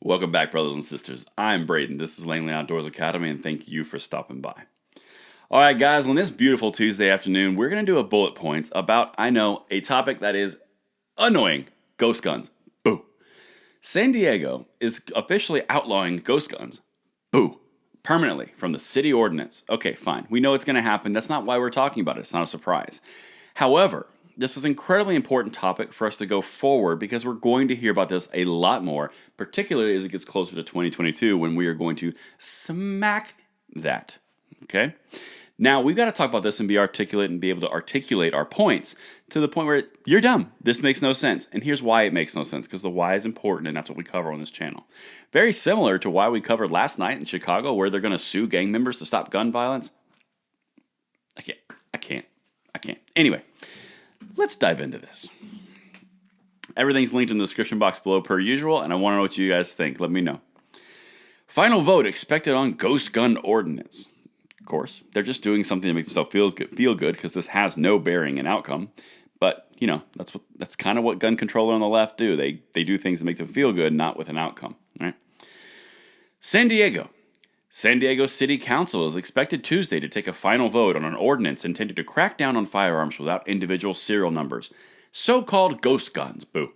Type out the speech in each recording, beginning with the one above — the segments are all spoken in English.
Welcome back, brothers and sisters. I'm Braden. This is Langley Outdoors Academy, and thank you for stopping by. All right, guys, on this beautiful Tuesday afternoon, we're going to do a bullet points about, a topic that is annoying: ghost guns. Boo. San Diego is officially outlawing ghost guns. Boo. Permanently from the city ordinance. Okay, fine. We know it's going to happen. That's not why we're talking about it. It's not a surprise. However, this is an incredibly important topic for us to go forward because we're going to hear about this a lot more, particularly as it gets closer to 2022 when we are going to smack that. Okay? Now, we've got to talk about this and be articulate and be able to articulate our points to the point where you're dumb. This makes no sense. And here's why it makes no sense, because the why is important, and that's what we cover on this channel. Very similar to why we covered last night in Chicago, where they're going to sue gang members to stop gun violence. I can't. Anyway, let's dive into this. Everything's linked in the description box below per usual, and I want to know what you guys think. Let me know. Final vote expected on ghost gun ordinance. Of course, they're just doing something that makes themselves feel good because this has no bearing in outcome. But, that's kind of what gun controllers on the left do. They do things that make them feel good, not with an outcome. Right? San Diego City Council is expected Tuesday to take a final vote on an ordinance intended to crack down on firearms without individual serial numbers, so-called ghost guns, boo,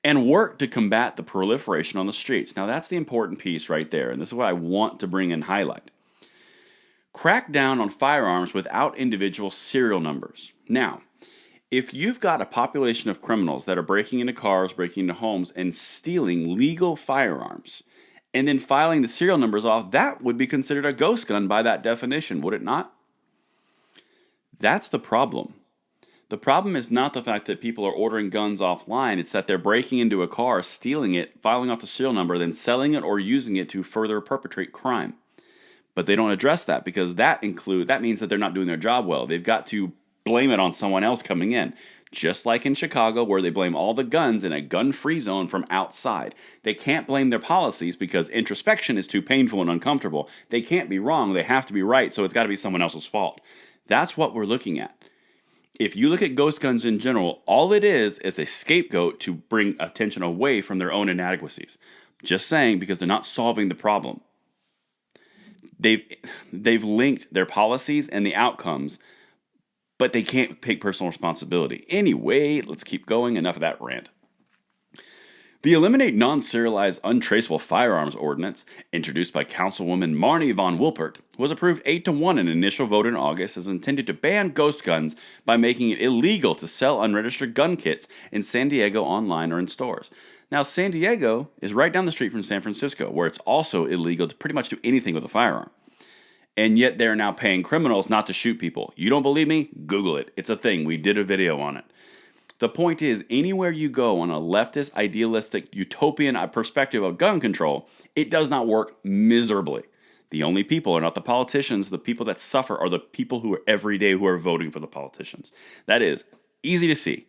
and work to combat the proliferation on the streets. Now, that's the important piece right there, and this is what I want to bring and highlight. Crack down on firearms without individual serial numbers. Now, if you've got a population of criminals that are breaking into cars, breaking into homes, and stealing legal firearms, and then filing the serial numbers off, that would be considered a ghost gun by that definition, would it not? That's the problem. The problem is not the fact that people are ordering guns offline, it's that they're breaking into a car, stealing it, filing off the serial number, then selling it or using it to further perpetrate crime. But they don't address that because that means that they're not doing their job well. They've got to blame it on someone else coming in. Just like in Chicago, where they blame all the guns in a gun-free zone from outside. They can't blame their policies because introspection is too painful and uncomfortable. They can't be wrong, they have to be right, so it's got to be someone else's fault. That's what we're looking at. If you look at ghost guns in general, all it is a scapegoat to bring attention away from their own inadequacies. Just saying, because they're not solving the problem. They've linked their policies and the outcomes, but they can't take personal responsibility. Anyway, let's keep going. Enough of that rant. The Eliminate Non-Serialized Untraceable Firearms Ordinance, introduced by Councilwoman Marnie Von Wilpert, was approved 8-1 in an initial vote in August, is intended to ban ghost guns by making it illegal to sell unregistered gun kits in San Diego online or in stores. Now, San Diego is right down the street from San Francisco, where it's also illegal to pretty much do anything with a firearm. And yet they're now paying criminals not to shoot people. You don't believe me? Google it. It's a thing. We did a video on it. The point is, anywhere you go on a leftist, idealistic, utopian perspective of gun control, it does not work miserably. The only people are not the politicians. The people that suffer are the people who are every day who are voting for the politicians. That is easy to see.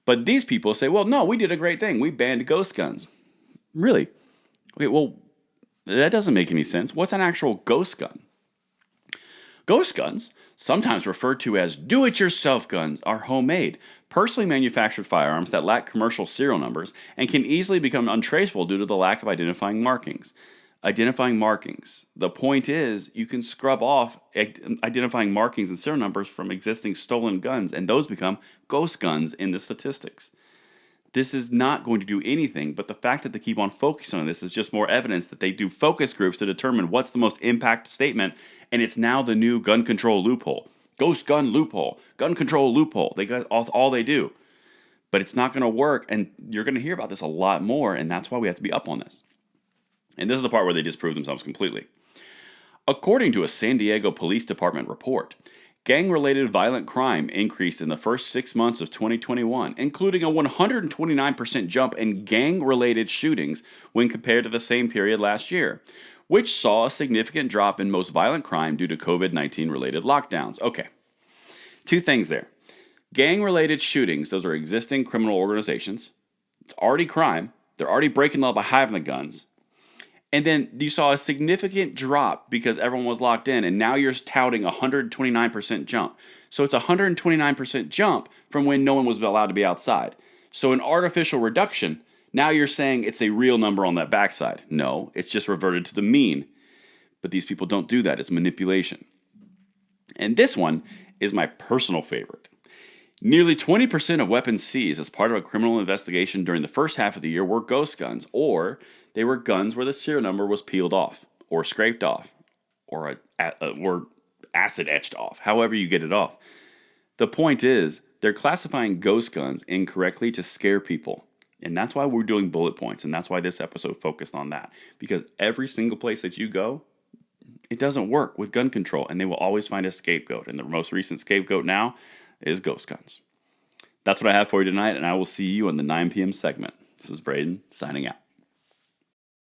But these people say, well, no, we did a great thing. We banned ghost guns. Really? Okay, well, that doesn't make any sense. What's an actual ghost gun? Ghost guns, sometimes referred to as do-it-yourself guns, are homemade, personally manufactured firearms that lack commercial serial numbers and can easily become untraceable due to the lack of identifying markings. The point is, you can scrub off identifying markings and serial numbers from existing stolen guns, and those become ghost guns in the statistics. This is not going to do anything, but the fact that they keep on focusing on this is just more evidence that they do focus groups to determine what's the most impact statement, and it's now the new gun control loophole. Ghost gun loophole, gun control loophole. They got all they do. But it's not going to work, and you're going to hear about this a lot more, and that's why we have to be up on this. And this is the part where they disprove themselves completely. According to a San Diego Police Department report, gang-related violent crime increased in the first 6 months of 2021, including a 129% jump in gang-related shootings when compared to the same period last year, which saw a significant drop in most violent crime due to COVID-19 related lockdowns. Okay, two things there. Gang-related shootings, those are existing criminal organizations. It's already crime. They're already breaking the law by having the guns. And then you saw a significant drop because everyone was locked in, and now you're touting a 129% jump. So it's a 129% jump from when no one was allowed to be outside. So an artificial reduction Now you're saying it's a real number on that backside. No, it's just reverted to the mean. But these people don't do that. It's manipulation. And this one is my personal favorite. Nearly 20% of weapons seized as part of a criminal investigation during the first half of the year were ghost guns, or they were guns where the serial number was peeled off, or scraped off, or acid etched off, however you get it off. The point is, they're classifying ghost guns incorrectly to scare people. And that's why we're doing bullet points, and that's why this episode focused on that. Because every single place that you go, it doesn't work with gun control, and they will always find a scapegoat. And the most recent scapegoat now is ghost guns. That's what I have for you tonight, and I will see you on the 9 p.m. segment. This is Braden, signing out.